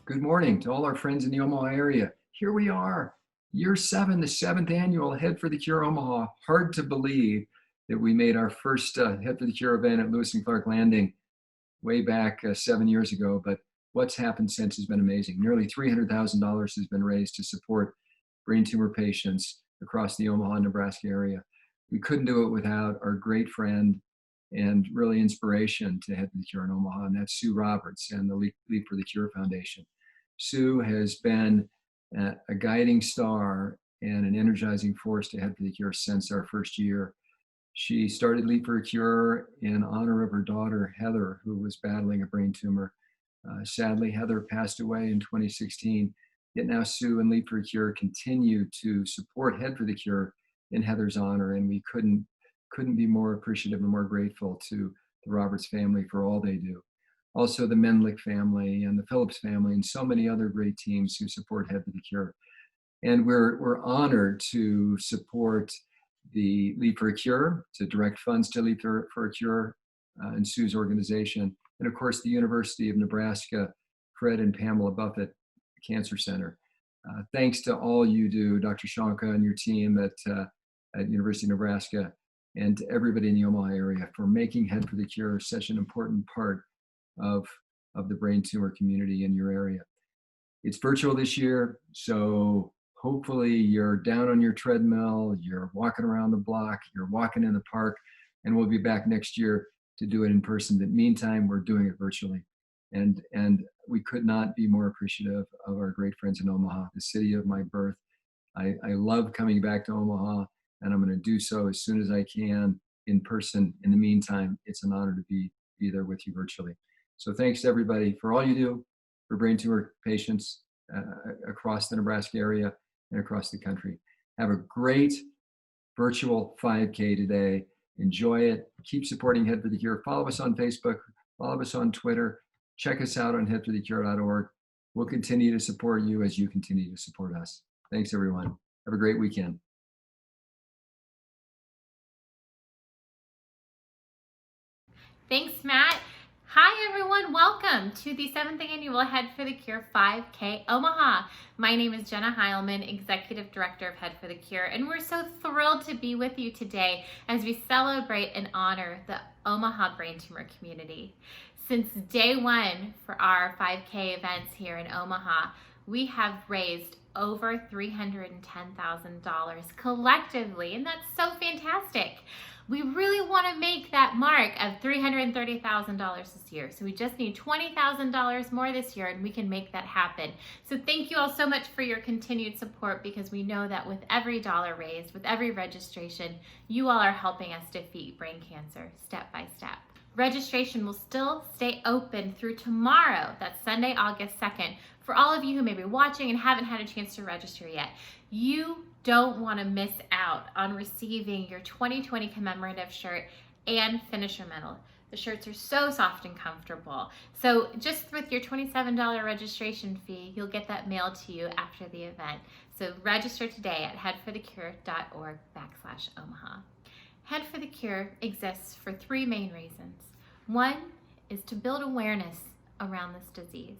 Good morning to all our friends in the Omaha area. Here we are, year 7, the 7th annual Head for the Cure Omaha. Hard to believe that we made our first Head for the Cure event at Lewis and Clark Landing way back 7 years ago, but what's happened since has been amazing. Nearly $300,000 has been raised to support brain tumor patients across the Omaha, Nebraska area. We couldn't do it without our great friend and really inspiration to Head for the Cure in Omaha, and that's Sue Roberts and the Leap for the Cure Foundation. Sue has been a guiding star and an energizing force to Head for the Cure since our first year. She started Leap for a Cure in honor of her daughter, Heather, who was battling a brain tumor. Sadly, Heather passed away in 2016. Yet now Sue and Leap for a Cure continue to support Head for the Cure in Heather's honor, and we couldn't be more appreciative and more grateful to the Roberts family for all they do. Also the Mendlick family and the Phillips family and so many other great teams who support Head for the Cure. And we're honored to support the Leap for a Cure, to direct funds to Leap for a Cure and Sue's organization. And of course, the University of Nebraska, Fred and Pamela Buffett Cancer Center. Thanks to all you do, Dr. Shanka and your team at University of Nebraska, and to everybody in the Omaha area for making Head for the Cure such an important part of the brain tumor community in your area. It's virtual this year, so hopefully you're down on your treadmill, you're walking around the block, you're walking in the park, and we'll be back next year to do it in person. But meantime, we're doing it virtually. And we could not be more appreciative of our great friends in Omaha, the city of my birth. I love coming back to Omaha, and I'm going to do so as soon as I can in person. In the meantime, it's an honor to be there with you virtually. So thanks to everybody for all you do for brain tumor patients across the Nebraska area and across the country. Have a great virtual 5K today. Enjoy it. Keep supporting Head for the Cure. Follow us on Facebook. Follow us on Twitter. Check us out on headforthecure.org. We'll continue to support you as you continue to support us. Thanks, everyone. Have a great weekend. Thanks, Matt. Hi, everyone. Welcome to the 7th Annual Head for the Cure 5K Omaha. My name is Jenna Heilman, Executive Director of Head for the Cure, and we're so thrilled to be with you today as we celebrate and honor the Omaha brain tumor community. Since day one for our 5K events here in Omaha, we have raised over $310,000 collectively, and that's so fantastic. We really want to make that mark of $330,000 this year. So we just need $20,000 more this year and we can make that happen. So thank you all so much for your continued support, because we know that with every dollar raised, with every registration, you all are helping us defeat brain cancer step by step. Registration will still stay open through tomorrow. That's Sunday, August 2nd. For all of you who may be watching and haven't had a chance to register yet, you don't want to miss out on receiving your 2020 commemorative shirt and finisher medal. The shirts are so soft and comfortable. So just with your $27 registration fee, you'll get that mailed to you after the event. So register today at headforthecure.org/Omaha. Head for the Cure exists for three main reasons. One is to build awareness around this disease.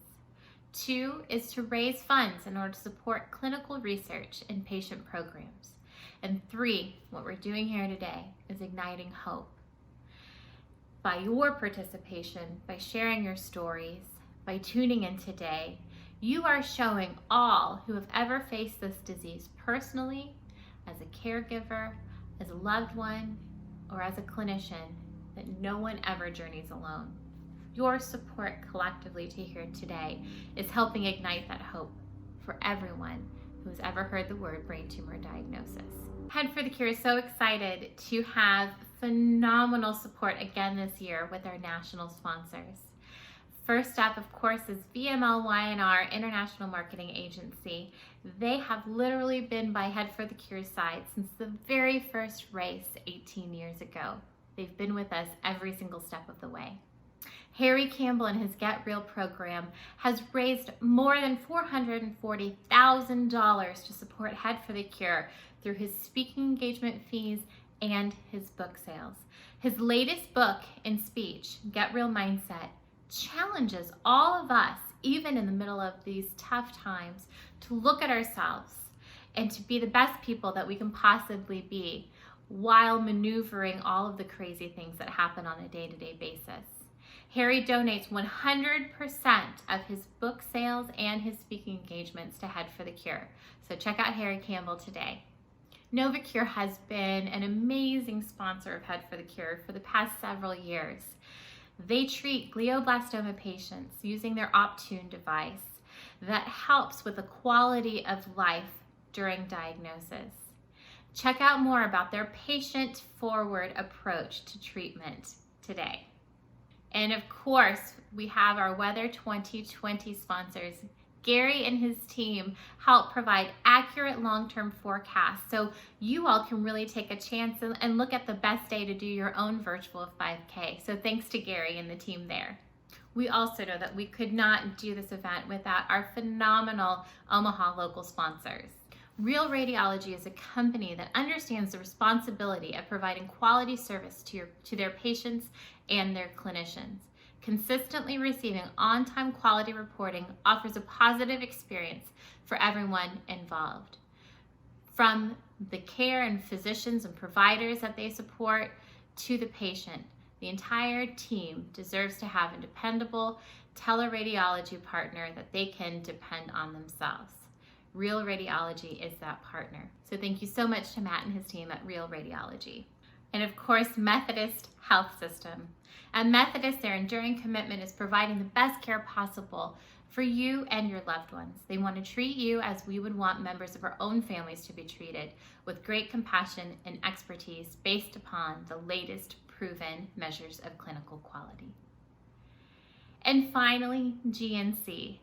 Two is to raise funds in order to support clinical research and patient programs. And three, what we're doing here today is igniting hope. By your participation, by sharing your stories, by tuning in today, you are showing all who have ever faced this disease personally, as a caregiver, as a loved one, or as a clinician, that no one ever journeys alone. Your support collectively to here today is helping ignite that hope for everyone who has ever heard the word brain tumor diagnosis. Head for the Cure is so excited to have phenomenal support again this year with our national sponsors. First up, of course, is VMLY&R International Marketing Agency. They have literally been by Head for the Cure's side since the very first race 18 years ago. They've been with us every single step of the way. Harry Campbell and his Get Real program has raised more than $440,000 to support Head for the Cure through his speaking engagement fees and his book sales. His latest book in speech, Get Real Mindset, challenges all of us, even in the middle of these tough times, to look at ourselves and to be the best people that we can possibly be while maneuvering all of the crazy things that happen on a day-to-day basis. Harry donates 100% of his book sales and his speaking engagements to Head for the Cure. So check out Harry Campbell today. NovaCure has been an amazing sponsor of Head for the Cure for the past several years. They treat glioblastoma patients using their Optune device that helps with the quality of life during diagnosis. Check out more about their patient-forward approach to treatment today. And of course, we have our Weather 2020 sponsors. Gary and his team help provide accurate long-term forecasts so you all can really take a chance and look at the best day to do your own virtual 5K. So thanks to Gary and the team there. We also know that we could not do this event without our phenomenal Omaha local sponsors. Real Radiology is a company that understands the responsibility of providing quality service to their patients and their clinicians. Consistently receiving on-time quality reporting offers a positive experience for everyone involved. From the care and physicians and providers that they support to the patient, the entire team deserves to have a dependable teleradiology partner that they can depend on themselves. Real Radiology is that partner. So thank you so much to Matt and his team at Real Radiology. And of course, Methodist Health System. At Methodist, their enduring commitment is providing the best care possible for you and your loved ones. They want to treat you as we would want members of our own families to be treated, with great compassion and expertise based upon the latest proven measures of clinical quality. And finally, GNC.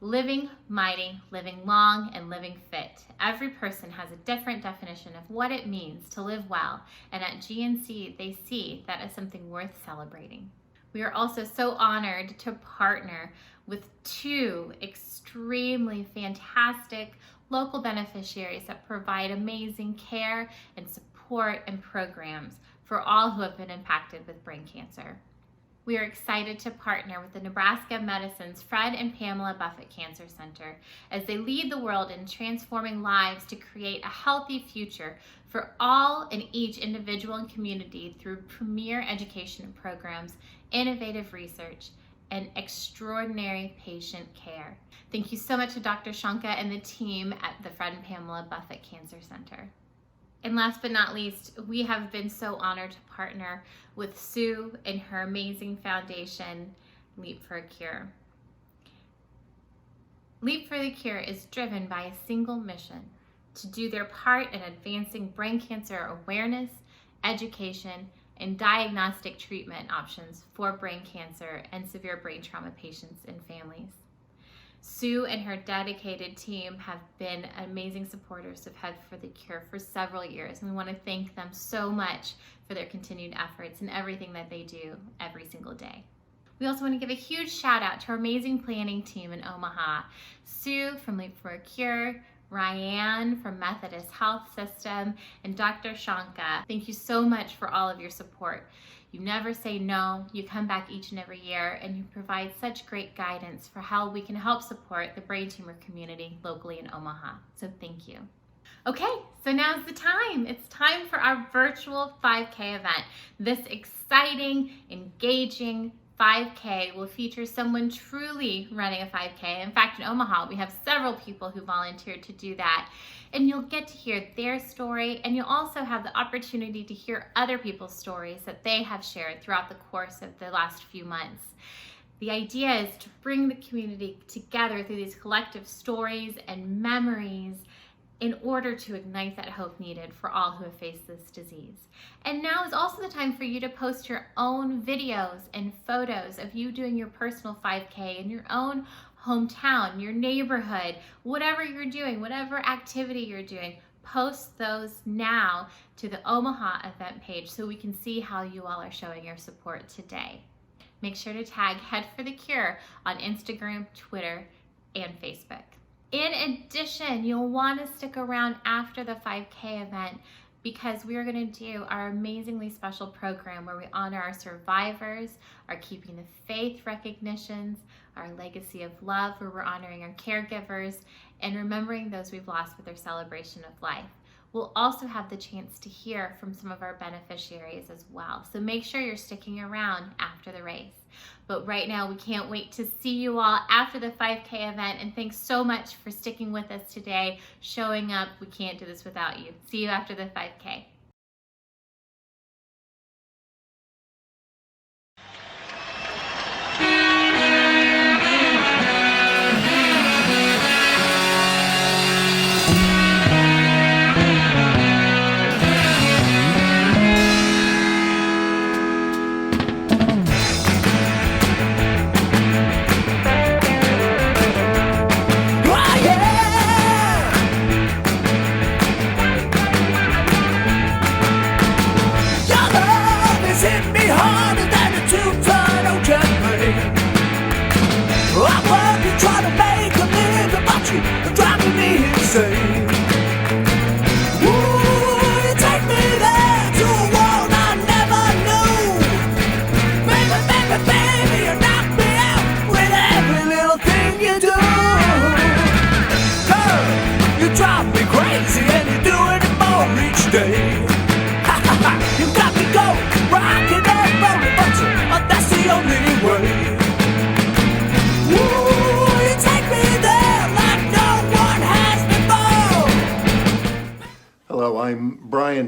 Living mighty, living long, and living fit. Every person has a different definition of what it means to live well, and at GNC, they see that as something worth celebrating. We are also so honored to partner with two extremely fantastic local beneficiaries that provide amazing care and support and programs for all who have been impacted with brain cancer. We are excited to partner with the Nebraska Medicine's Fred and Pamela Buffett Cancer Center as they lead the world in transforming lives to create a healthy future for all and each individual and community through premier education programs, innovative research, and extraordinary patient care. Thank you so much to Dr. Shanka and the team at the Fred and Pamela Buffett Cancer Center. And last but not least, we have been so honored to partner with Sue and her amazing foundation, Leap for a Cure. Leap for the Cure is driven by a single mission: to do their part in advancing brain cancer awareness, education, and diagnostic treatment options for brain cancer and severe brain trauma patients and families. Sue and her dedicated team have been amazing supporters of Head for the Cure for several years, and we want to thank them so much for their continued efforts and everything that they do every single day. We also want to give a huge shout out to our amazing planning team in Omaha. Sue from Leap for a Cure, Ryan from Methodist Health System, and Dr. Shanka. Thank you so much for all of your support. You never say no, you come back each and every year, and you provide such great guidance for how we can help support the brain tumor community locally in Omaha. So thank you. Okay, so now's the time. It's time for our virtual 5K event. This exciting, engaging 5K will feature someone truly running a 5K. In fact, in Omaha, we have several people who volunteered to do that. And you'll get to hear their story, and you'll also have the opportunity to hear other people's stories that they have shared throughout the course of the last few months. The idea is to bring the community together through these collective stories and memories in order to ignite that hope needed for all who have faced this disease. And now is also the time for you to post your own videos and photos of you doing your personal 5K in your own hometown, your neighborhood, whatever you're doing, whatever activity you're doing. Post those now to the Omaha event page so we can see how you all are showing your support today. Make sure to tag Head for the Cure on Instagram, Twitter, and Facebook. In addition, you'll want to stick around after the 5K event because we are going to do our amazingly special program where we honor our survivors, our Keeping the Faith recognitions, our Legacy of Love, where we're honoring our caregivers and remembering those we've lost with their celebration of life. We'll also have the chance to hear from some of our beneficiaries as well. So make sure you're sticking around after the race. But right now, we can't wait to see you all after the 5K event. And thanks so much for sticking with us today, showing up. We can't do this without you. See you after the 5K.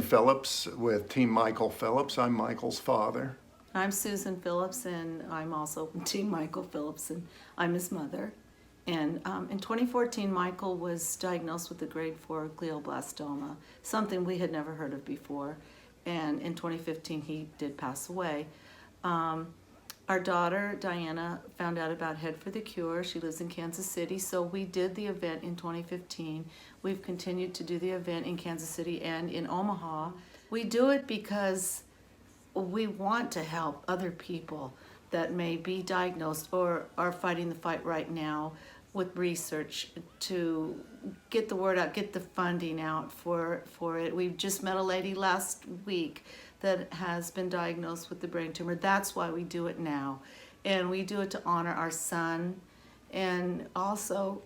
Phillips with Team Michael Phillips. I'm Michael's father. I'm Susan Phillips, and I'm also Team Michael Phillips, and I'm his mother. And in 2014, Michael was diagnosed with a grade 4 glioblastoma, something we had never heard of before. And in 2015, he did pass away. Our daughter, Diana, found out about Head for the Cure. She lives in Kansas City, so we did the event in 2015. We've continued to do the event in Kansas City and in Omaha. We do it because we want to help other people that may be diagnosed or are fighting the fight right now with research to get the word out, get the funding out for it. We just met a lady last week that has been diagnosed with the brain tumor. That's why we do it now. And we do it to honor our son. And also,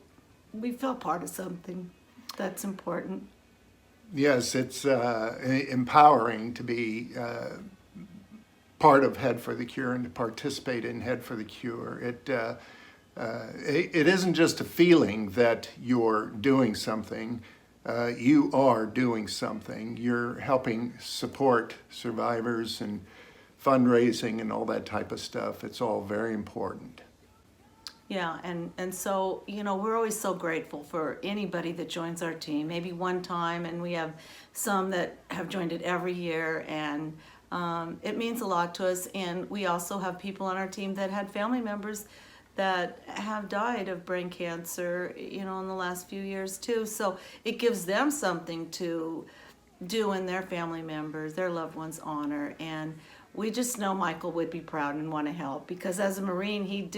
we feel part of something that's important. Yes, it's empowering to be part of Head for the Cure and to participate in Head for the Cure. It isn't just a feeling that you're doing something. You are doing something. You're helping support survivors and fundraising and all that type of stuff. It's all very important. Yeah, and so, you know, we're always so grateful for anybody that joins our team, maybe one time, and we have some that have joined it every year, and It means a lot to us, and we also have people on our team that had family members that have died of brain cancer, in the last few years too. So it gives them something to do in their family members, their loved ones' honor. And we just know Michael would be proud and want to help, because as a Marine, he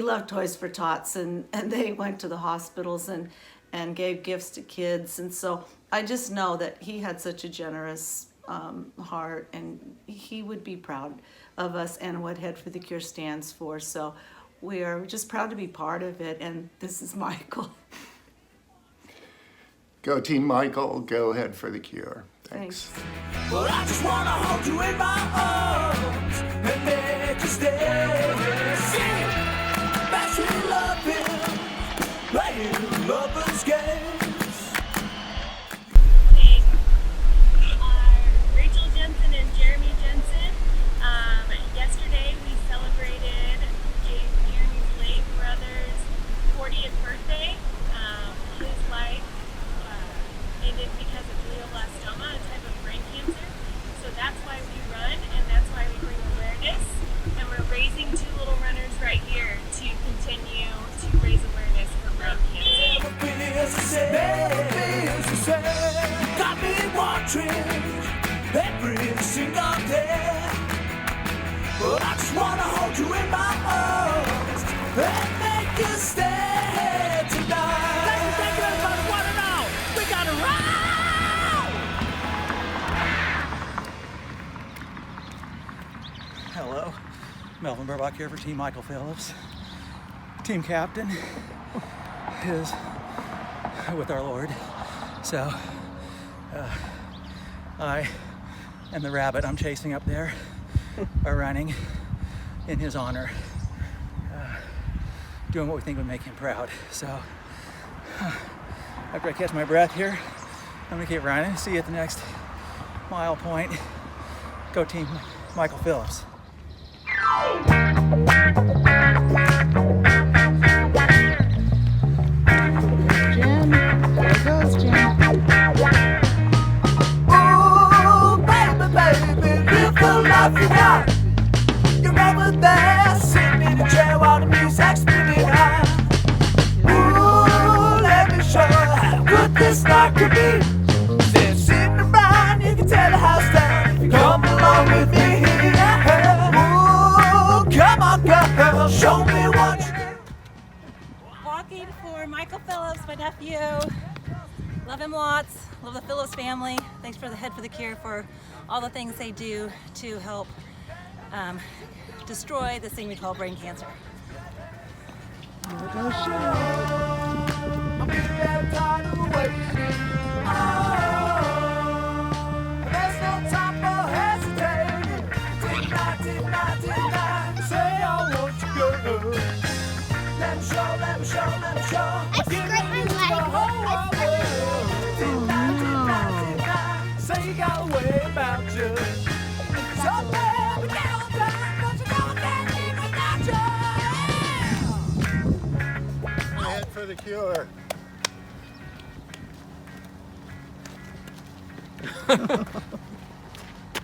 loved Toys for Tots, and they went to the hospitals and gave gifts to kids. And so I just know that he had such a generous heart, and he would be proud of us and what Head for the Cure stands for. So we are just proud to be part of it, and this is Michael. Go Team Michael, go Head for the Cure. Thanks. Well, I just wanna hold you in my arms and make you stay. Sing it, passionate loving, playing lovers' games. We are Rachel Jensen and Jeremy Jensen. Yesterday we celebrated Jeremy's late brother's 40th birthday. His life ended because of glioblastoma, a type of brain cancer. So that's why we run, and that's why we bring awareness. And we're raising 2 little runners right here to continue to raise awareness for brain cancer. Never feels the same. Got me watching every single day. But I just wanna hold you in my arms and make you stay tonight. Thank you, everybody. One and all. We gotta roll! Hello, Melvin Burbach here for Team Michael Phillips. Team captain is with our Lord, so I and the rabbit I'm chasing up there are running in his honor, doing what we think would make him proud. So after I catch my breath here, I'm gonna keep running. See you at the next mile point. Go Team Michael Phillips. Jim, there goes Jim. Ooh, baby, live the life you got. You're over there, sitting in a chair while the music's spinning high. Ooh, let me show you how good this night could be. They're sitting around, you can tear the house down if you come along with me. Ooh, come on, girl, show me what you do. Walking for Michael Phillips, my nephew. Love him lots. Love the Phillips family. Thanks for the Head for the Cure for all the things they do to help destroy this thing we call brain cancer. Here goes Sean. I'm getting tired of waiting. There's no time for hesitating. Tonight, say I want you, girl. Let me show. I scraped my leg. Tonight, say you got a way about you. So baby, get on time, 'cause you know I can't live without you. Head for the Cure.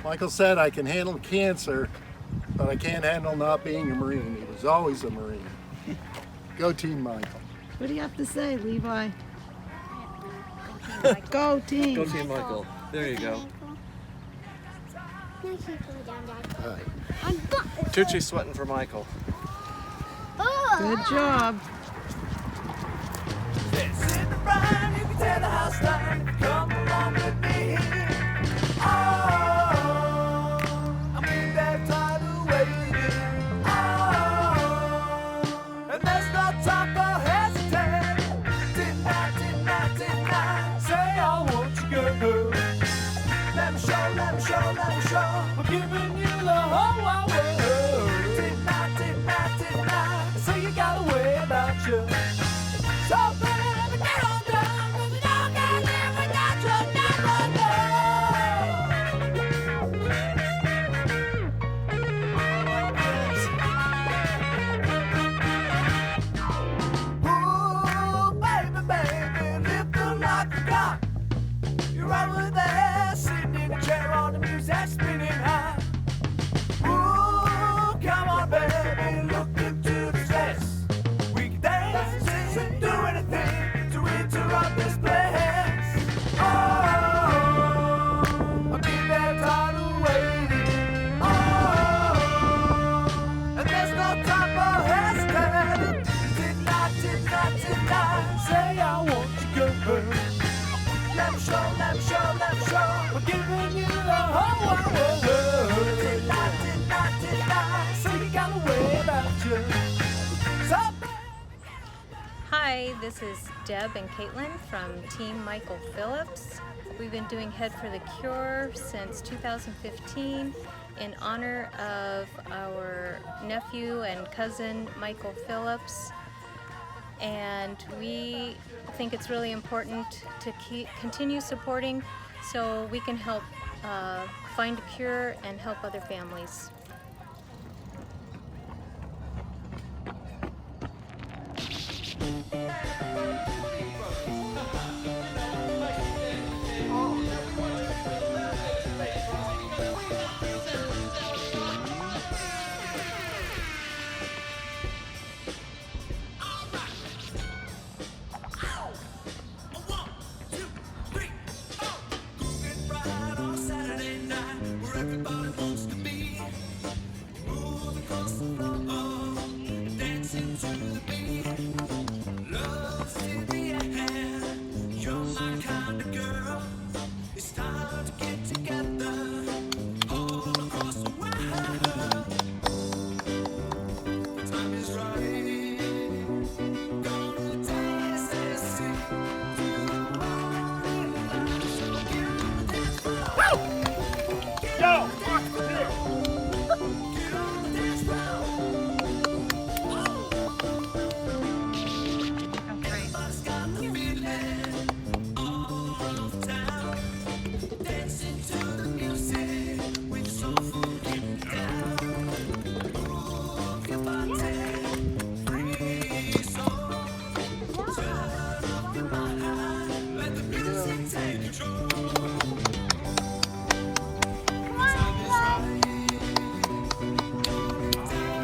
Michael said I can handle cancer, but I can't handle not being a Marine. He was always a Marine. Go Team Michael. What do you have to say, Levi? Go team. Go Team Michael. There you go. No, keep going down, Dad. All right. I'm not. Tucci's sweating for Michael. Good job. Sit around, you can tear the house down. Come along with me. Oh, I'm in that tired of waiting. Oh, and there's no time for hesitating. Tonight, say I want you, girl. Let me show. We're giving you the whole wide world. Tonight, so you got a way about you. So baby, get on down, 'cause you don't can't live without Hi, this is Deb and Caitlin from Team Michael Phillips. We've been doing Head for the Cure since 2015 in honor of our nephew and cousin Michael Phillips. And we think it's really important to continue supporting so we can help find a cure and help other families.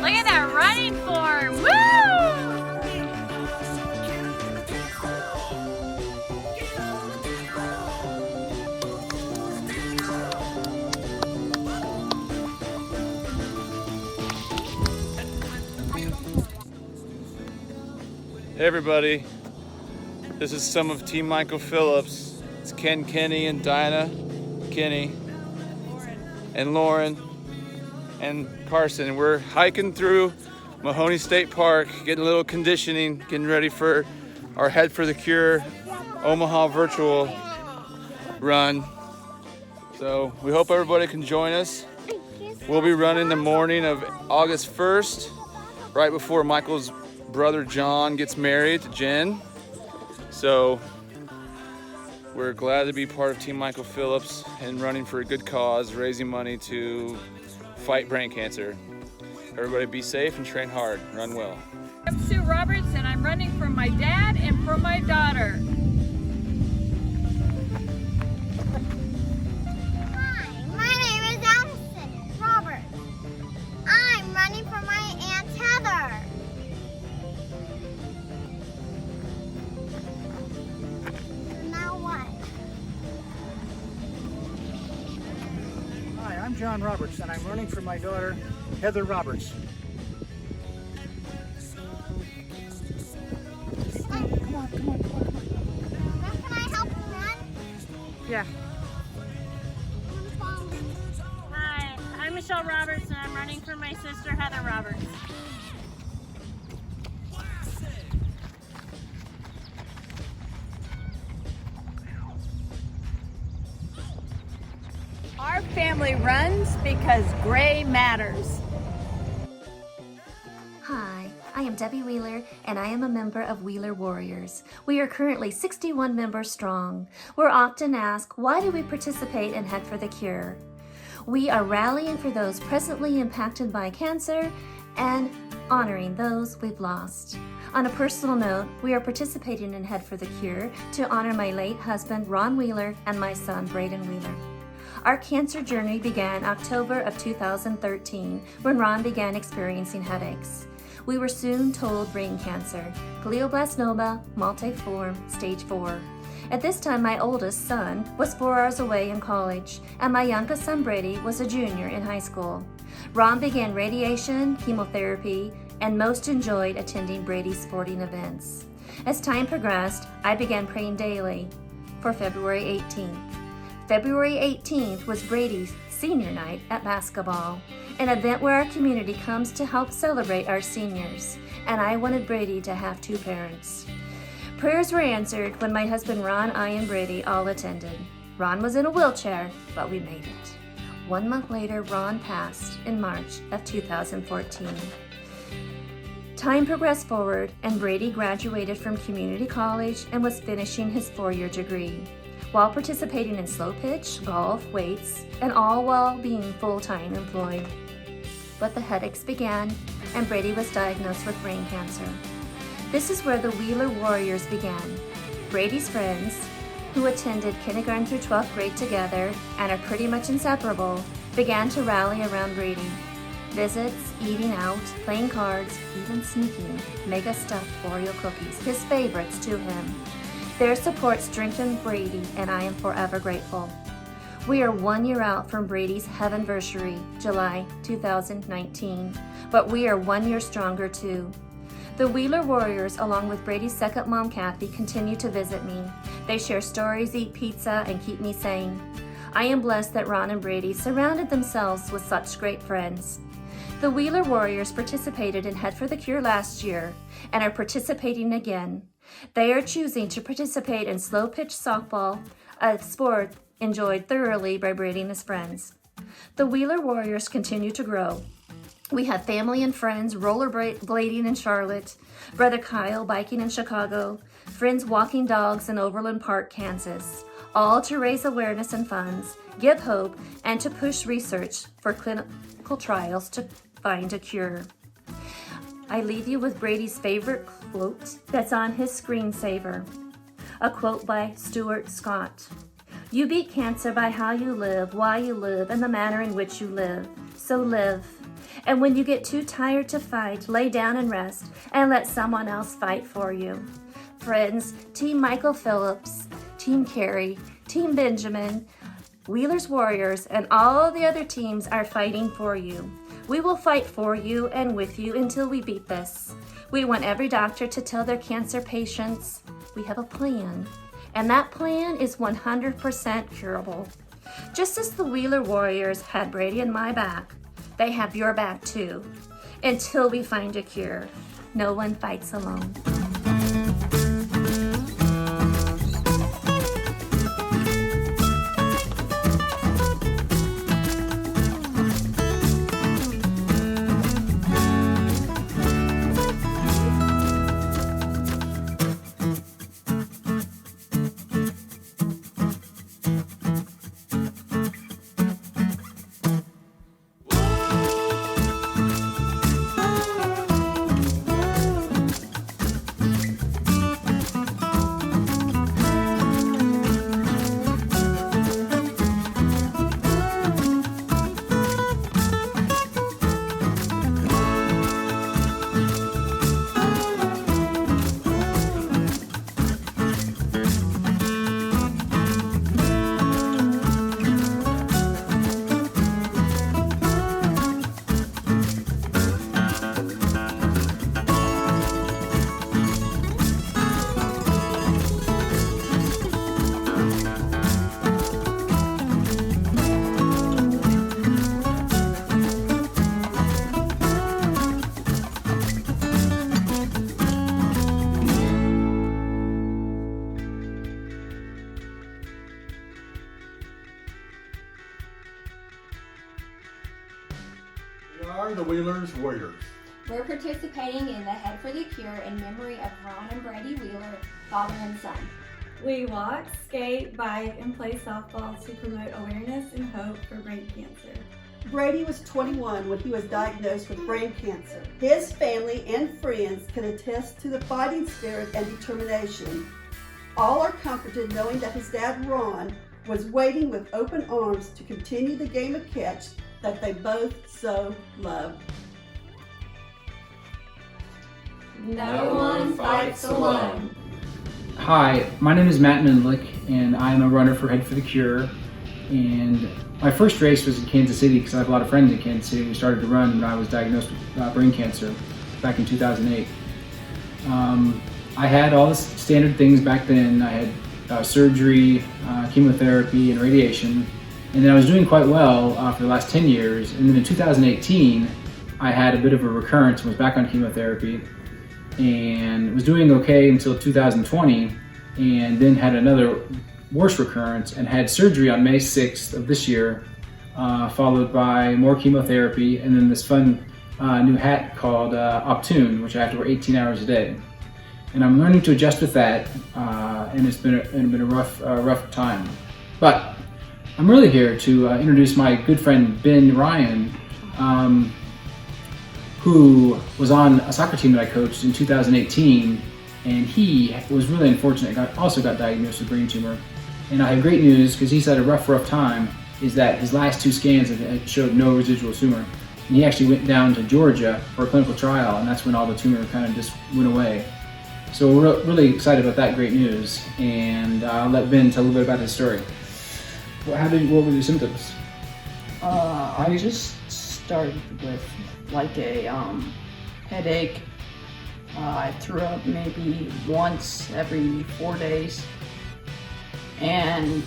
Look at that running form! Woo! Hey everybody, this is some of Team Michael Phillips. It's Ken Kenny and Dinah Kenny and Lauren and Carson. And we're hiking through Mahoney State Park, getting a little conditioning, getting ready for our Head for the Cure Omaha virtual run. So we hope everybody can join us. We'll be running the morning of August 1st, right before Michael's brother John gets married to Jen. So we're glad to be part of Team Michael Phillips and running for a good cause, raising money to fight brain cancer. Everybody be safe and train hard. Run well. I'm Sue Roberts and I'm running for my dad and for my daughter. Hi, my name is Allison Roberts. I'm running for my Aunt Heather. Now what? Hi, I'm John Roberts, and I'm running for my daughter, Heather Roberts. Come on. Can I help you run? Yeah. Hi, I'm Michelle Roberts and I'm running for my sister Heather Roberts. Our family runs because gray matters. Hi, I am Debbie Wheeler, and I am a member of Wheeler Warriors. We are currently 61 members strong. We're often asked, why do we participate in Head for the Cure? We are rallying for those presently impacted by cancer and honoring those we've lost. On a personal note, we are participating in Head for the Cure to honor my late husband, Ron Wheeler, and my son, Braden Wheeler. Our cancer journey began October of 2013 when Ron began experiencing headaches. We were soon told brain cancer, glioblastoma multiforme, stage 4. At this time, my oldest son was 4 hours away in college, and my youngest son, Brady, was a junior in high school. Ron began radiation, chemotherapy, and most enjoyed attending Brady's sporting events. As time progressed, I began praying daily for February 18th. February 18th was Brady's senior night at basketball, an event where our community comes to help celebrate our seniors, and I wanted Brady to have 2 parents. Prayers were answered when my husband Ron, I, and Brady all attended. Ron was in a wheelchair, but we made it. 1 month later, Ron passed in March of 2014. Time progressed forward, and Brady graduated from community college and was finishing his 4-year degree, while participating in slow pitch, golf, weights, and all while being full-time employed. But the headaches began, and Brady was diagnosed with brain cancer. This is where the Wheeler Warriors began. Brady's friends, who attended kindergarten through 12th grade together and are pretty much inseparable, began to rally around Brady. Visits, eating out, playing cards, even sneaking mega stuffed Oreo cookies, his favorites, to him. Their support strengthened Brady, and I am forever grateful. We are 1 year out from Brady's heavenversary, July 2019, but we are 1 year stronger too. The Wheeler Warriors, along with Brady's second mom, Kathy, continue to visit me. They share stories, eat pizza, and keep me sane. I am blessed that Ron and Brady surrounded themselves with such great friends. The Wheeler Warriors participated in Head for the Cure last year and are participating again. They are choosing to participate in slow pitch softball, a sport enjoyed thoroughly by Brady and his friends. The Wheeler Warriors continue to grow. We have family and friends rollerblading in Charlotte, brother Kyle biking in Chicago, friends walking dogs in Overland Park, Kansas, all to raise awareness and funds, give hope, and to push research for clinical trials to find a cure. I leave you with Brady's favorite quote that's on his screensaver, a quote by Stuart Scott. "You beat cancer by how you live, why you live, and the manner in which you live. So live. And when you get too tired to fight, lay down and rest, and let someone else fight for you." Friends, Team Michael Phillips, Team Carrie, Team Benjamin, Wheeler's Warriors, and all the other teams are fighting for you. We will fight for you and with you until we beat this. We want every doctor to tell their cancer patients, we have a plan, and that plan is 100% curable. Just as the Wheeler Warriors had Brady and my back, they have your back too. Until we find a cure, no one fights alone. We are the Wheeler's Warriors. We're participating in the Head for the Cure in memory of Ron and Brady Wheeler, father and son. We walk, skate, bike, and play softball to promote awareness and hope for brain cancer. Brady was 21 when he was diagnosed with brain cancer. His family and friends can attest to the fighting spirit and determination. All are comforted knowing that his dad, Ron, was waiting with open arms to continue the game of catch that they both so loved. No one fights alone. Hi, my name is Matt Minlick, and I'm a runner for Head for the Cure. And my first race was in Kansas City because I have a lot of friends in Kansas City. We started to run when I was diagnosed with brain cancer back in 2008. I had all the standard things back then. I had surgery, chemotherapy, and radiation. And then I was doing quite well for the last 10 years. And then in 2018, I had a bit of a recurrence and was back on chemotherapy. and was doing okay until 2020, and then had another worse recurrence and had surgery on May 6th of this year, followed by more chemotherapy, and then this fun new hat called Optune, which I have to wear 18 hours a day. And I'm learning to adjust with that, and it's been a rough time. But I'm really here to introduce my good friend Ben Ryan, who was on a soccer team that I coached in 2018, and he was really unfortunate. Also got diagnosed with brain tumor. And I have great news, because he's had a rough time, is that his last 2 scans had showed no residual tumor. And he actually went down to Georgia for a clinical trial, and that's when all the tumor kind of just went away. So we're really excited about that great news, and I'll let Ben tell a little bit about his story. What were your symptoms? I just started with like a headache. I threw up maybe once every 4 days, and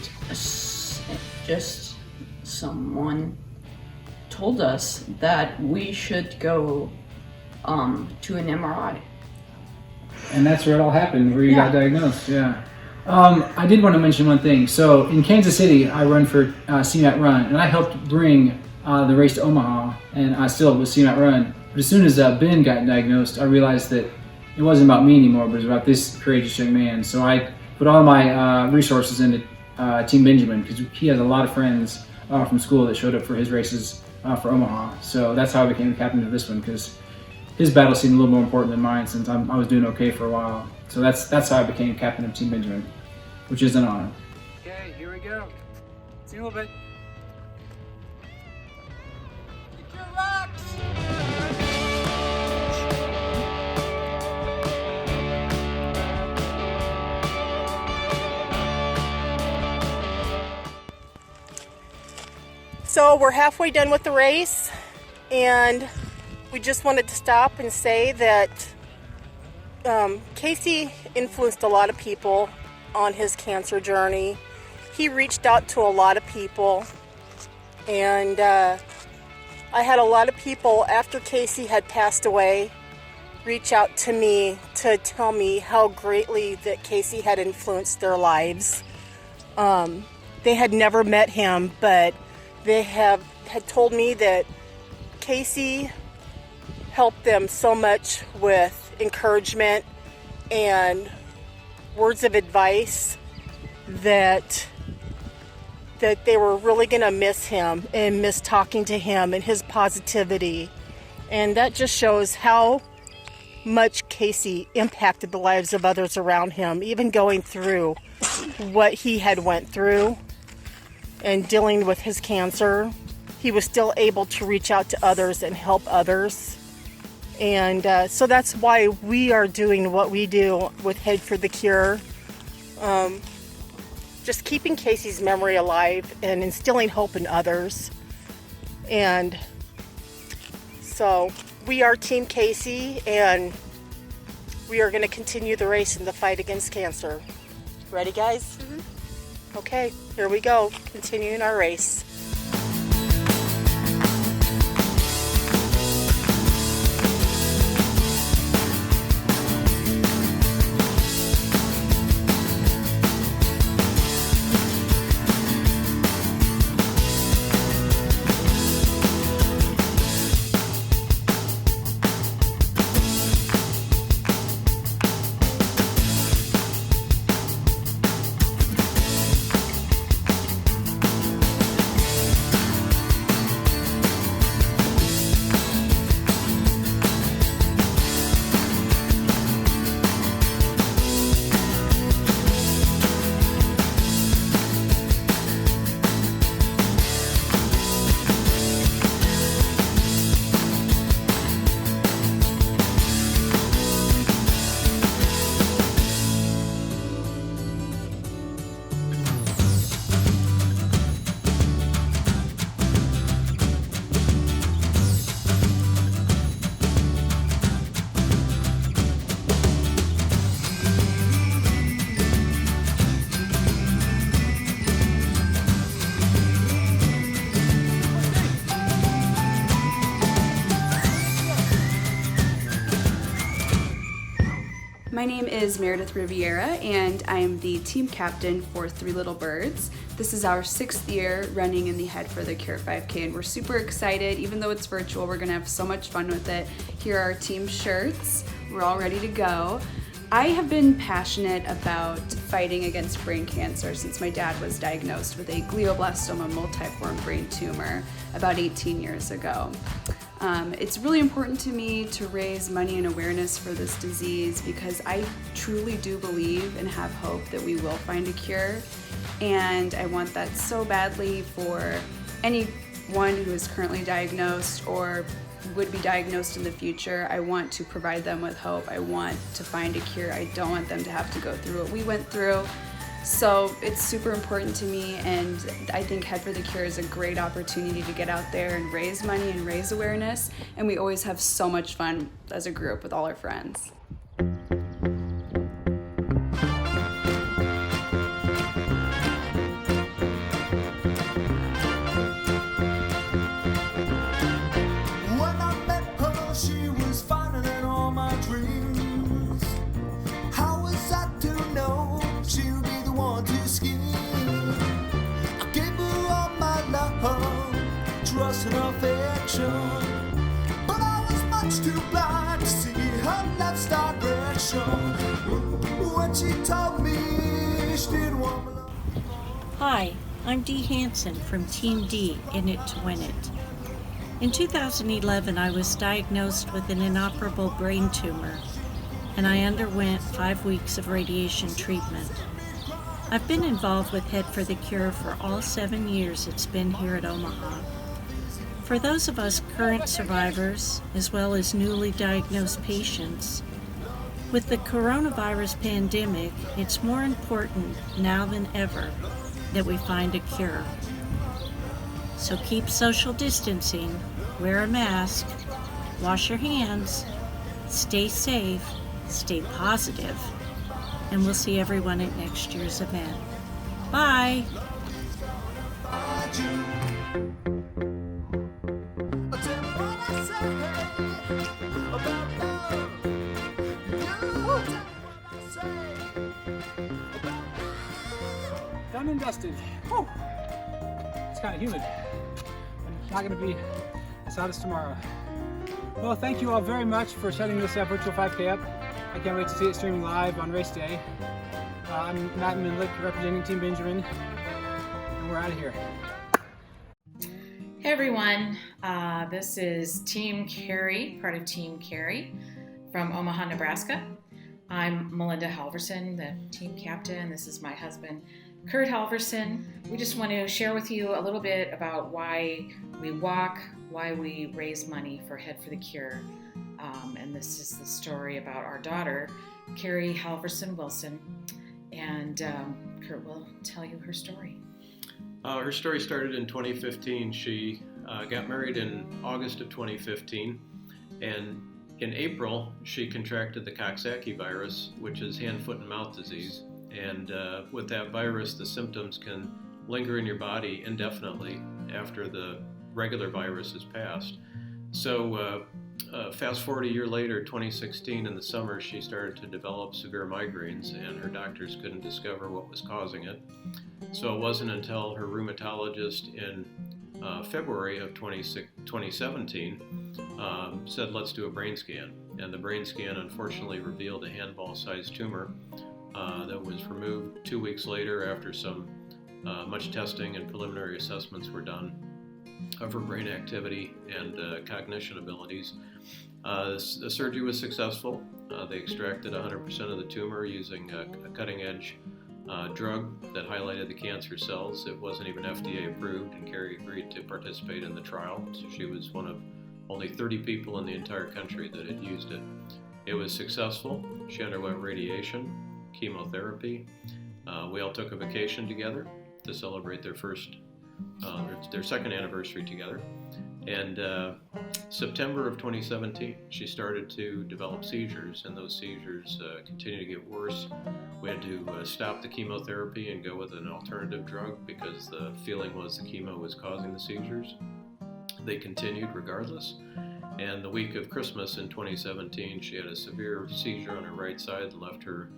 just someone told us that we should go to an MRI. And that's where it all happened, where you got diagnosed, yeah. I did want to mention one thing. So in Kansas City, I run for CMAT Run, and I helped bring the race to Omaha, and I still was CMAT Run. But as soon as Ben got diagnosed, I realized that it wasn't about me anymore, but it was about this courageous young man. So I put all my resources into Team Benjamin, because he has a lot of friends from school that showed up for his races for Omaha. So that's how I became the captain of this one, because his battle seemed a little more important than mine, since I was doing okay for a while. So that's how I became captain of Team Benjamin, which is an honor. Okay, here we go. See you in a little bit. So we're halfway done with the race, and we just wanted to stop and say that Casey influenced a lot of people on his cancer journey. He reached out to a lot of people, and I had a lot of people after Casey had passed away reach out to me to tell me how greatly that Casey had influenced their lives. They had never met him, but they had told me that Casey helped them so much with encouragement and words of advice that they were really going to miss him and miss talking to him and his positivity. And that just shows how much Casey impacted the lives of others around him, even going through what he had went through and dealing with his cancer. He was still able to reach out to others and help others. And so that's why we are doing what we do with Head for the Cure. Just keeping Casey's memory alive and instilling hope in others. And so we are Team Casey, and we are going to continue the race in the fight against cancer. Ready, guys? Mm-hmm. Okay, here we go. Continuing our race. My name is Meredith Riviera, and I am the team captain for Three Little Birds. This is our 6th year running in the Head for the Cure 5K, and we're super excited. Even though it's virtual, we're gonna have so much fun with it. Here are our team shirts. We're all ready to go. I have been passionate about fighting against brain cancer since my dad was diagnosed with a glioblastoma multiform brain tumor about 18 years ago. It's really important to me to raise money and awareness for this disease because I truly do believe and have hope that we will find a cure, and I want that so badly for anyone who is currently diagnosed or would be diagnosed in the future. I want to provide them with hope. I want to find a cure. I don't want them to have to go through what we went through. So it's super important to me, and I think Head for the Cure is a great opportunity to get out there and raise money and raise awareness, and we always have so much fun as a group with all our friends. Trust and affection, but I was much too blind to see her love's direction. When she told me she didn't want my love. Hi, I'm Dee Hansen from Team D, In It to Win It. In 2011, I was diagnosed with an inoperable brain tumor, and I underwent 5 weeks of radiation treatment. I've been involved with Head for the Cure for all 7 years it's been here at Omaha. For those of us current survivors, as well as newly diagnosed patients, with the coronavirus pandemic, it's more important now than ever that we find a cure. So keep social distancing, wear a mask, wash your hands, stay safe, stay positive, and we'll see everyone at next year's event. Bye! Done and dusted. Whew. It's kind of humid. It's not going to be as hot as tomorrow. Well, thank you all very much for setting this virtual 5K up. I can't wait to see it streaming live on race day. I'm Matt Minlick, representing Team Benjamin, and we're out of here. Hey everyone, this is Team Carey, part of Team Carey from Omaha, Nebraska. I'm Melinda Halverson, the team captain. This is my husband, Kurt Halverson. We just want to share with you a little bit about why we walk, why we raise money for Head for the Cure. And this is the story about our daughter, Carrie Halverson Wilson. And Kurt will tell you her story. Her story started in 2015. She got married in August of 2015, and in April she contracted the Coxsackie virus, which is hand, foot, and mouth disease. And with that virus, the symptoms can linger in your body indefinitely after the regular virus has passed. So fast forward a year later, 2016, in the summer, she started to develop severe migraines, and her doctors couldn't discover what was causing it. So it wasn't until her rheumatologist in February of 2017 said, let's do a brain scan. And the brain scan unfortunately revealed a handball-sized tumor that was removed 2 weeks later after some much testing and preliminary assessments were done of her brain activity and cognition abilities. The surgery was successful. They extracted 100% of the tumor using a cutting-edge drug that highlighted the cancer cells. It wasn't even FDA approved, and Carrie agreed to participate in the trial. So she was one of only 30 people in the entire country that had used it. It was successful. She underwent radiation, chemotherapy. We all took a vacation together to celebrate their second anniversary together. And September of 2017, she started to develop seizures, and those seizures continued to get worse. We had to stop the chemotherapy and go with an alternative drug because the feeling was the chemo was causing the seizures. They continued regardless, And the week of Christmas in 2017, she had a severe seizure on her right side that left her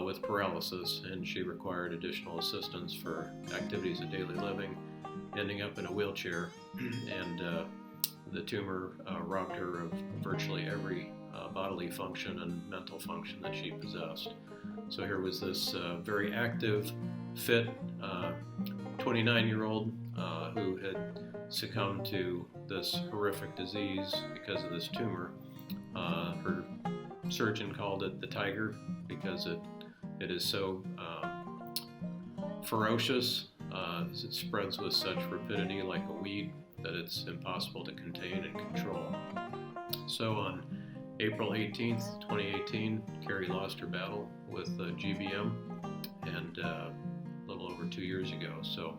with paralysis, and she required additional assistance for activities of daily living, ending up in a wheelchair. And the tumor robbed her of virtually every bodily function and mental function that she possessed. So here was this very active, fit 29-year-old who had succumbed to this horrific disease because of this tumor. Her surgeon called it the tiger because it is so ferocious. It spreads with such rapidity like a weed that it's impossible to contain and control. So on April 18th, 2018, Carrie lost her battle with GBM, and a little over 2 years ago. So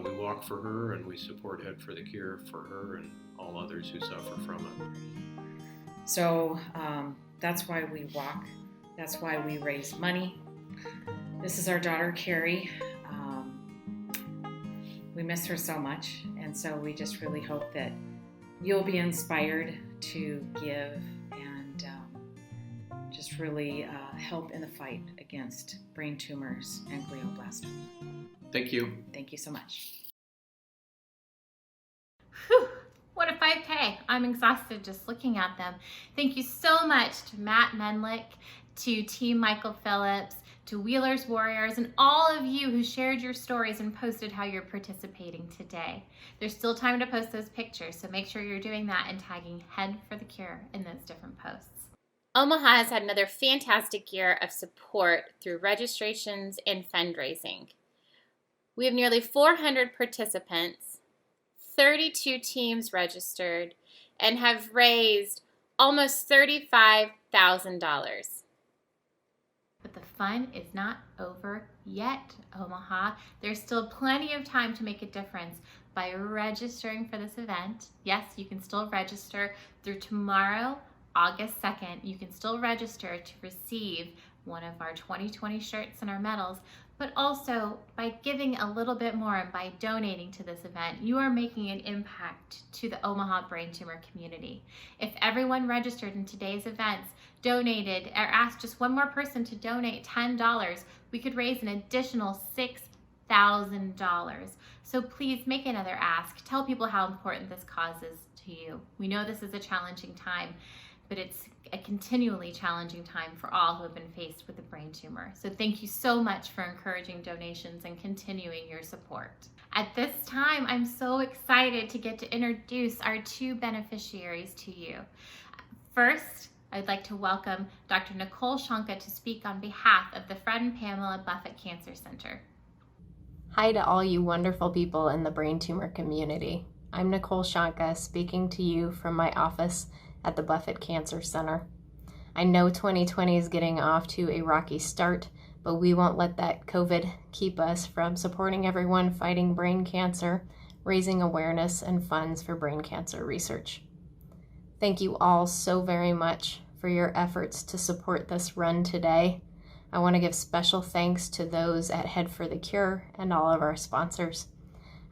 we walk for her, and we support Head for the Cure for her and all others who suffer from it. So that's why we walk. That's why we raise money. This is our daughter, Carrie. We miss her so much, and so we just really hope that you'll be inspired to give and just really help in the fight against brain tumors and glioblastoma. Thank you. Thank you so much. Whew, what a 5K. I'm exhausted just looking at them. Thank you so much to Matt Menlick, to Team Michael Phillips, to Wheeler's Warriors, and all of you who shared your stories and posted how you're participating today. There's still time to post those pictures, so make sure you're doing that and tagging Head for the Cure in those different posts. Omaha has had another fantastic year of support through registrations and fundraising. We have nearly 400 participants, 32 teams registered, and have raised almost $35,000. But the fun is not over yet, Omaha. There's still plenty of time to make a difference by registering for this event. Yes, you can still register through tomorrow, August 2nd. You can still register to receive one of our 2020 shirts and our medals, but also by giving a little bit more and by donating to this event, you are making an impact to the Omaha brain tumor community. If everyone registered in today's events donated or asked just one more person to donate $10, we could raise an additional $6,000. So please make another ask. Tell people how important this cause is to you. We know this is a challenging time, but it's a continually challenging time for all who have been faced with a brain tumor. So thank you so much for encouraging donations and continuing your support. At this time, I'm so excited to get to introduce our two beneficiaries to you. First, I'd like to welcome Dr. Nicole Shanka to speak on behalf of the Fred and Pamela Buffett Cancer Center. Hi to all you wonderful people in the brain tumor community. I'm Nicole Shanka speaking to you from my office at the Buffett Cancer Center. I know 2020 is getting off to a rocky start, but we won't let that COVID keep us from supporting everyone fighting brain cancer, raising awareness and funds for brain cancer research. Thank you all so very much for your efforts to support this run today. I want to give special thanks to those at Head for the Cure and all of our sponsors.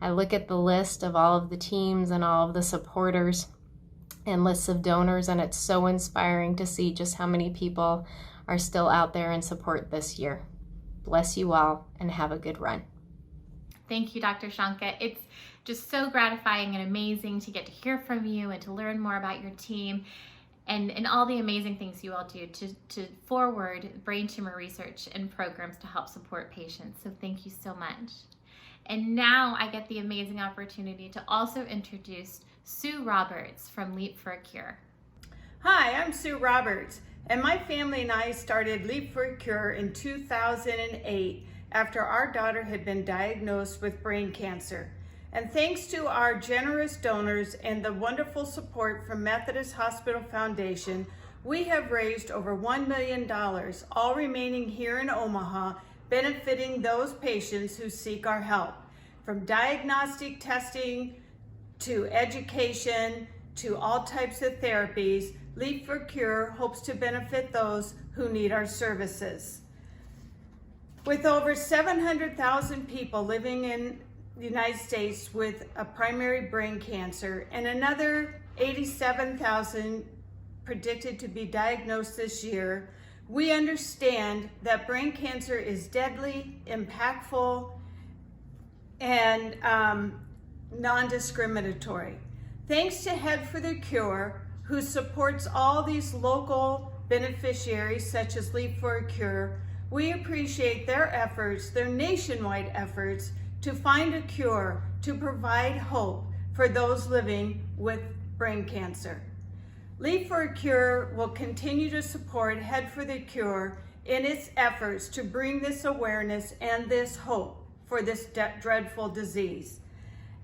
I look at the list of all of the teams and all of the supporters and lists of donors, and it's so inspiring to see just how many people are still out there in support this year. Bless you all and have a good run. Thank you, Dr. Shanka. It's just so gratifying and amazing to get to hear from you and to learn more about your team and all the amazing things you all do to forward brain tumor research and programs to help support patients. So thank you so much. And now I get the amazing opportunity to also introduce Sue Roberts from Leap for a Cure. Hi, I'm Sue Roberts, and my family and I started Leap for a Cure in 2008 after our daughter had been diagnosed with brain cancer. And thanks to our generous donors and the wonderful support from Methodist Hospital Foundation, we have raised over $1 million, all remaining here in Omaha, benefiting those patients who seek our help. From diagnostic testing to education to all types of therapies, Leap for Cure hopes to benefit those who need our services. With over 700,000 people living in the United States with a primary brain cancer and another 87,000 predicted to be diagnosed this year, we understand that brain cancer is deadly, impactful, and non-discriminatory. Thanks to Head for the Cure, who supports all these local beneficiaries such as Leap for a Cure, we appreciate their efforts, their nationwide efforts, to find a cure, to provide hope for those living with brain cancer. Leap for a Cure will continue to support Head for the Cure in its efforts to bring this awareness and this hope for this dreadful disease.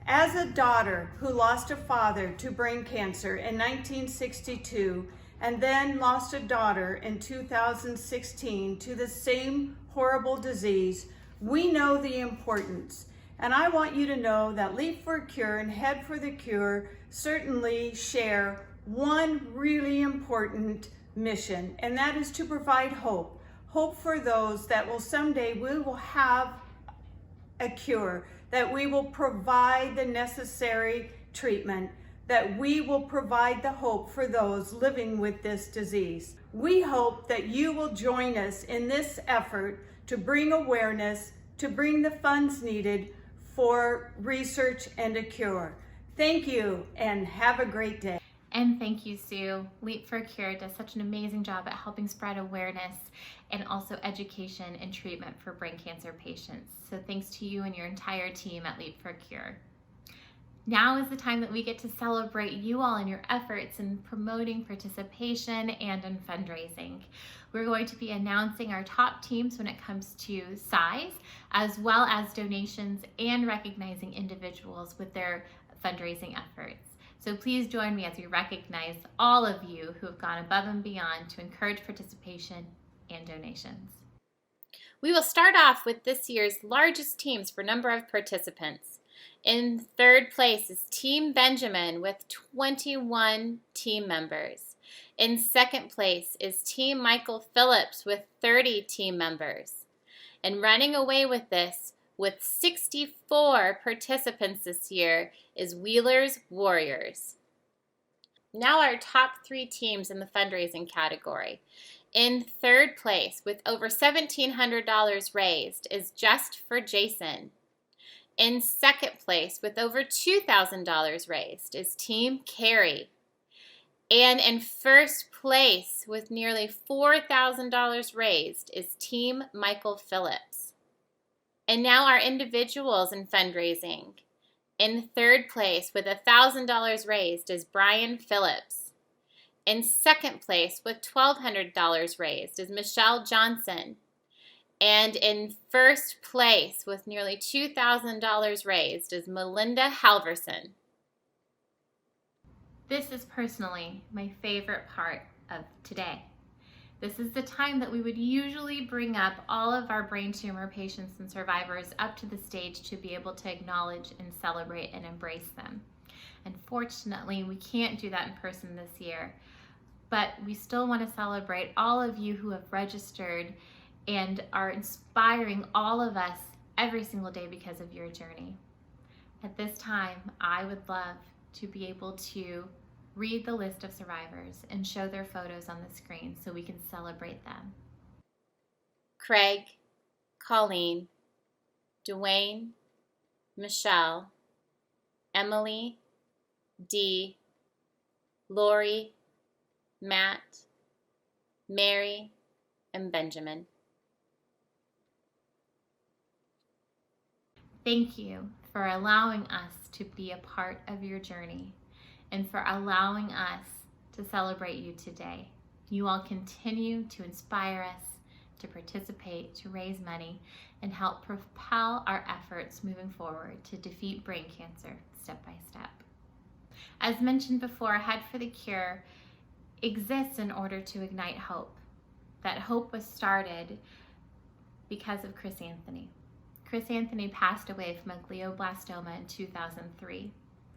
As a daughter who lost a father to brain cancer in 1962 and then lost a daughter in 2016 to the same horrible disease, we know the importance. And I want you to know that Leap for a Cure and Head for the Cure certainly share one really important mission, and that is to provide hope. Hope for those that will someday we will have a cure, that we will provide the necessary treatment, that we will provide the hope for those living with this disease. We hope that you will join us in this effort to bring awareness, to bring the funds needed for research and a cure. Thank you and have a great day. And thank you, Sue. Leap for a Cure does such an amazing job at helping spread awareness and also education and treatment for brain cancer patients. So thanks to you and your entire team at Leap for a Cure. Now is the time that we get to celebrate you all and your efforts in promoting participation and in fundraising. We're going to be announcing our top teams when it comes to size, as well as donations and recognizing individuals with their fundraising efforts. So please join me as we recognize all of you who have gone above and beyond to encourage participation and donations. We will start off with this year's largest teams for number of participants. In third place is Team Benjamin with 21 team members. In second place is Team Michael Phillips with 30 team members. And running away with this with 64 participants this year is Wheeler's Warriors. Now our top 3 teams in the fundraising category. In third place with over $1,700 raised is Just for Jason. In second place with over $2,000 raised is Team Carey. And in first place with nearly $4,000 raised is Team Michael Phillips. And now our individuals in fundraising. In third place with $1,000 raised is Brian Phillips. In second place with $1,200 raised is Michelle Johnson. And in first place with nearly $2,000 raised is Melinda Halverson. This is personally my favorite part of today. This is the time that we would usually bring up all of our brain tumor patients and survivors up to the stage to be able to acknowledge and celebrate and embrace them. Unfortunately, we can't do that in person this year, but we still want to celebrate all of you who have registered and are inspiring all of us every single day because of your journey. At this time, I would love to be able to read the list of survivors and show their photos on the screen so we can celebrate them. Craig, Colleen, Dwayne, Michelle, Emily, Dee, Lori, Matt, Mary, and Benjamin. Thank you for allowing us to be a part of your journey and for allowing us to celebrate you today. You all continue to inspire us to participate, to raise money, and help propel our efforts moving forward to defeat brain cancer step by step. As mentioned before, Head for the Cure exists in order to ignite hope. That hope was started because of Chris Anthony. Chris Anthony passed away from a glioblastoma in 2003.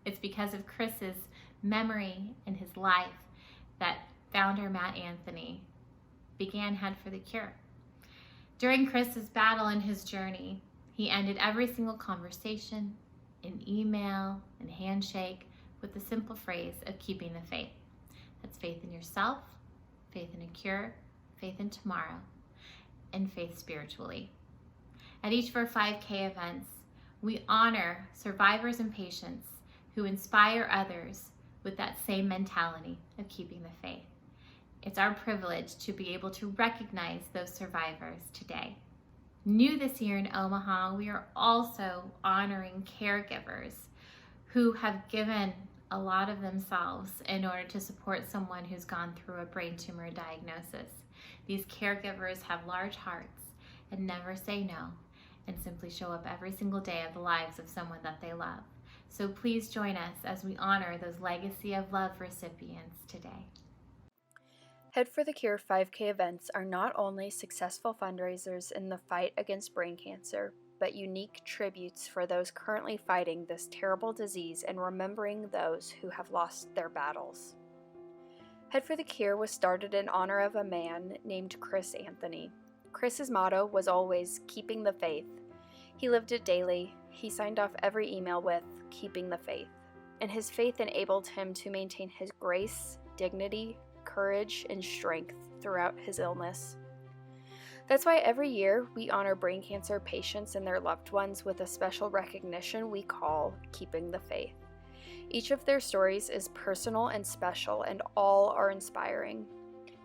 It's because of Chris's memory and his life that founder Matt Anthony began Head for the Cure. During Chris's battle and his journey, he ended every single conversation, an email, and handshake with the simple phrase of keeping the faith. That's faith in yourself, faith in a cure, faith in tomorrow, and faith spiritually. At each of our 5K events, we honor survivors and patients who inspire others with that same mentality of keeping the faith. It's our privilege to be able to recognize those survivors today. New this year in Omaha, we are also honoring caregivers who have given a lot of themselves in order to support someone who's gone through a brain tumor diagnosis. These caregivers have large hearts and never say no, and simply show up every single day of the lives of someone that they love. So please join us as we honor those Legacy of Love recipients today. Head for the Cure 5K events are not only successful fundraisers in the fight against brain cancer, but unique tributes for those currently fighting this terrible disease and remembering those who have lost their battles. Head for the Cure was started in honor of a man named Chris Anthony. Chris's motto was always keeping the faith. He lived it daily. He signed off every email with keeping the faith, and his faith enabled him to maintain his grace, dignity, courage, and strength throughout his illness. That's why every year we honor brain cancer patients and their loved ones with a special recognition we call Keeping the Faith. Each of their stories is personal and special, and all are inspiring.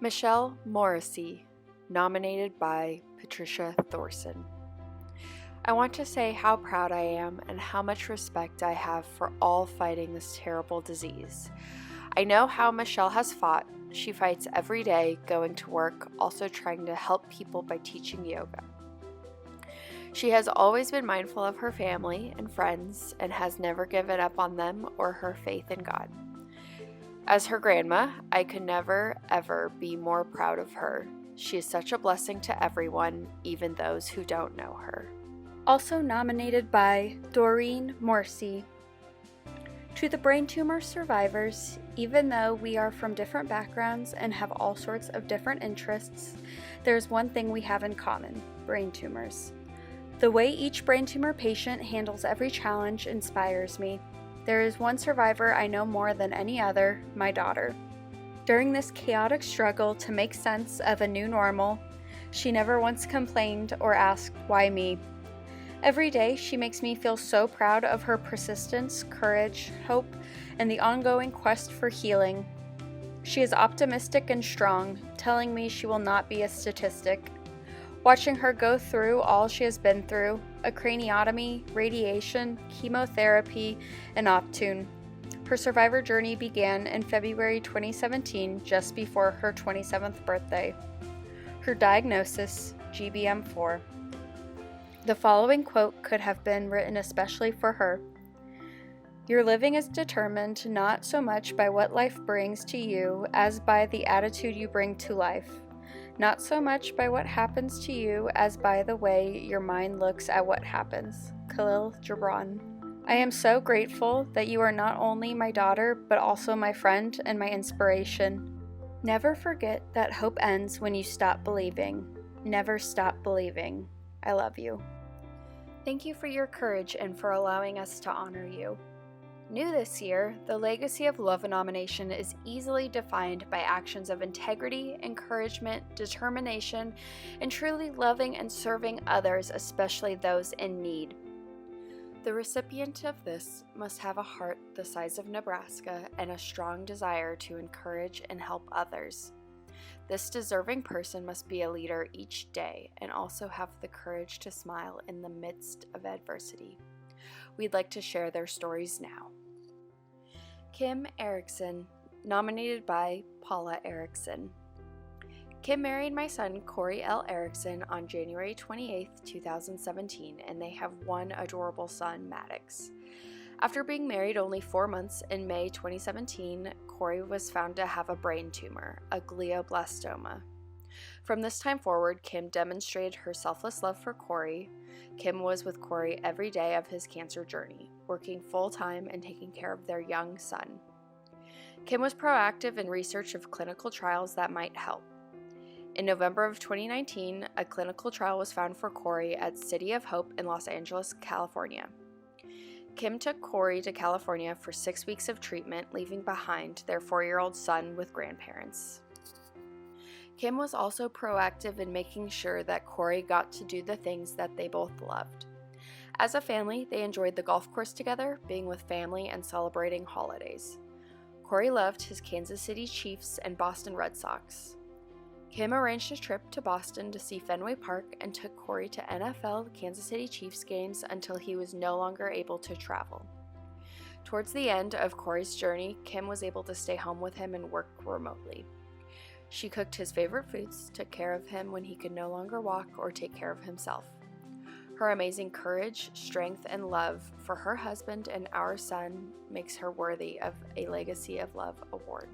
Michelle Morrissey, nominated by Patricia Thorson. I want to say how proud I am and how much respect I have for all fighting this terrible disease. I know how Michelle has fought. She fights every day, going to work, also trying to help people by teaching yoga. She has always been mindful of her family and friends and has never given up on them or her faith in God. As her grandma, I could never, ever be more proud of her. She is such a blessing to everyone, even those who don't know her. Also nominated by Doreen Morrissey. To the brain tumor survivors, even though we are from different backgrounds and have all sorts of different interests, there's one thing we have in common: brain tumors. The way each brain tumor patient handles every challenge inspires me. There is one survivor I know more than any other, my daughter. During this chaotic struggle to make sense of a new normal, she never once complained or asked, "Why me?" Every day, she makes me feel so proud of her persistence, courage, hope, and the ongoing quest for healing. She is optimistic and strong, telling me she will not be a statistic. Watching her go through all she has been through, a craniotomy, radiation, chemotherapy, and Optune. Her survivor journey began in February 2017, just before her 27th birthday. Her diagnosis, GBM4. The following quote could have been written especially for her. Your living is determined not so much by what life brings to you as by the attitude you bring to life. Not so much by what happens to you as by the way your mind looks at what happens. Khalil Gibran. I am so grateful that you are not only my daughter, but also my friend and my inspiration. Never forget that hope ends when you stop believing. Never stop believing. I love you. Thank you for your courage and for allowing us to honor you. New this year, the Legacy of Love nomination is easily defined by actions of integrity, encouragement, determination, and truly loving and serving others, especially those in need. The recipient of this must have a heart the size of Nebraska and a strong desire to encourage and help others. This deserving person must be a leader each day and also have the courage to smile in the midst of adversity. We'd like to share their stories now. Kim Erickson, nominated by Paula Erickson. Kim married my son Corey L. Erickson on January 28, 2017, and they have one adorable son, Maddox. After being married only 4 months, in May 2017, Corey was found to have a brain tumor, a glioblastoma. From this time forward, Kim demonstrated her selfless love for Corey. Kim was with Corey every day of his cancer journey, working full-time and taking care of their young son. Kim was proactive in research of clinical trials that might help. In November of 2019, a clinical trial was found for Corey at City of Hope in Los Angeles, California. Kim took Corey to California for 6 weeks of treatment, leaving behind their 4-year-old son with grandparents. Kim was also proactive in making sure that Corey got to do the things that they both loved. As a family, they enjoyed the golf course together, being with family and celebrating holidays. Corey loved his Kansas City Chiefs and Boston Red Sox. Kim arranged a trip to Boston to see Fenway Park and took Corey to NFL Kansas City Chiefs games until he was no longer able to travel. Towards the end of Corey's journey, Kim was able to stay home with him and work remotely. She cooked his favorite foods, took care of him when he could no longer walk or take care of himself. Her amazing courage, strength, and love for her husband and our son makes her worthy of a Legacy of Love award.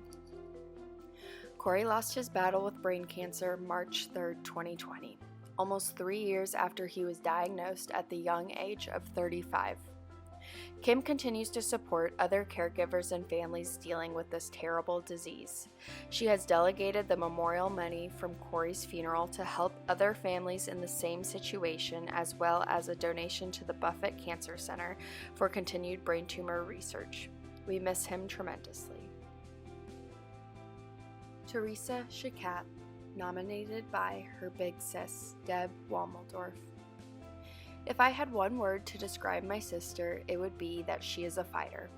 Corey lost his battle with brain cancer March 3, 2020, almost 3 years after he was diagnosed at the young age of 35. Kim continues to support other caregivers and families dealing with this terrible disease. She has delegated the memorial money from Corey's funeral to help other families in the same situation, as well as a donation to the Buffett Cancer Center for continued brain tumor research. We miss him tremendously. Teresa Shakat, nominated by her big sis, Deb Wommeldorf. If I had one word to describe my sister, it would be that she is a fighter.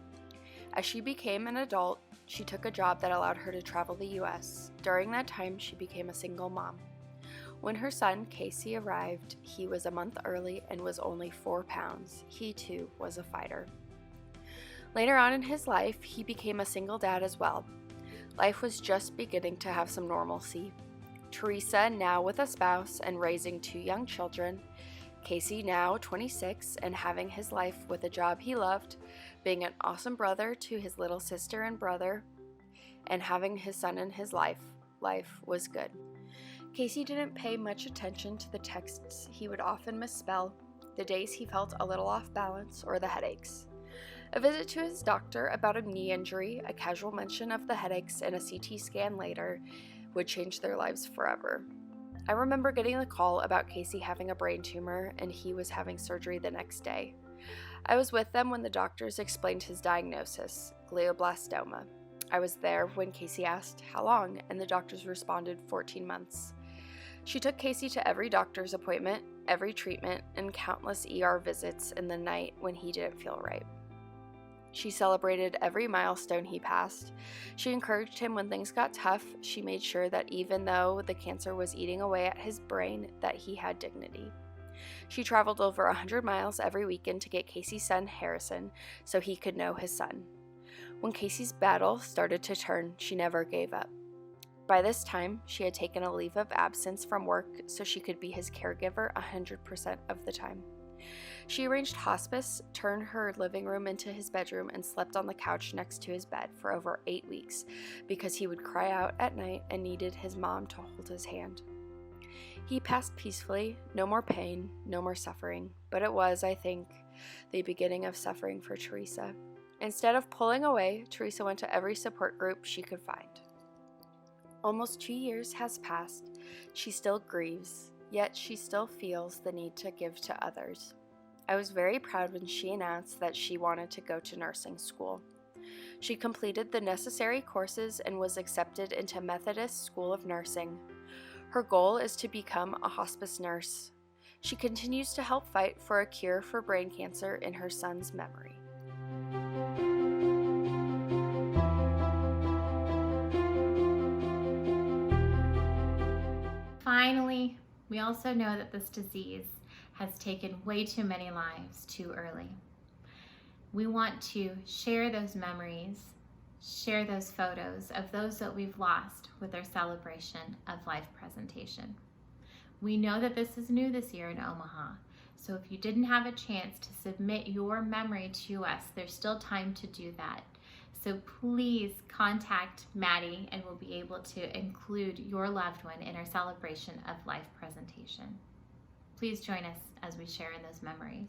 As she became an adult, she took a job that allowed her to travel the U.S. During that time, she became a single mom. When her son, Casey, arrived, he was a month early and was only 4 pounds. He, too, was a fighter. Later on in his life, he became a single dad as well. Life was just beginning to have some normalcy. Teresa, now with a spouse and raising 2 young children, Casey, now 26 and having his life with a job he loved, being an awesome brother to his little sister and brother, and having his son in his life was good. Casey didn't pay much attention to the texts he would often misspell, the days he felt a little off balance, or the headaches. A visit to his doctor about a knee injury, a casual mention of the headaches, and a CT scan later would change their lives forever. I remember getting the call about Casey having a brain tumor and he was having surgery the next day. I was with them when the doctors explained his diagnosis, glioblastoma. I was there when Casey asked how long, and the doctors responded 14 months. She took Casey to every doctor's appointment, every treatment, and countless ER visits in the night when he didn't feel right. She celebrated every milestone he passed. She encouraged him when things got tough. She made sure that even though the cancer was eating away at his brain, that he had dignity. She traveled over 100 miles every weekend to get Casey's son, Harrison, so he could know his son. When Casey's battle started to turn, she never gave up. By this time, she had taken a leave of absence from work so she could be his caregiver 100% of the time. She arranged hospice, turned her living room into his bedroom, and slept on the couch next to his bed for over 8 weeks because he would cry out at night and needed his mom to hold his hand. He passed peacefully, no more pain, no more suffering, but it was, I think, the beginning of suffering for Teresa. Instead of pulling away, Teresa went to every support group she could find. Almost 2 years has passed. She still grieves, yet she still feels the need to give to others. I was very proud when she announced that she wanted to go to nursing school. She completed the necessary courses and was accepted into Methodist School of Nursing. Her goal is to become a hospice nurse. She continues to help fight for a cure for brain cancer in her son's memory. Finally, we also know that this disease has taken way too many lives too early. We want to share those memories, share those photos of those that we've lost with our celebration of life presentation. We know that this is new this year in Omaha, so if you didn't have a chance to submit your memory to us, there's still time to do that. So please contact Maddie and we'll be able to include your loved one in our celebration of life presentation. Please join us as we share in those memories.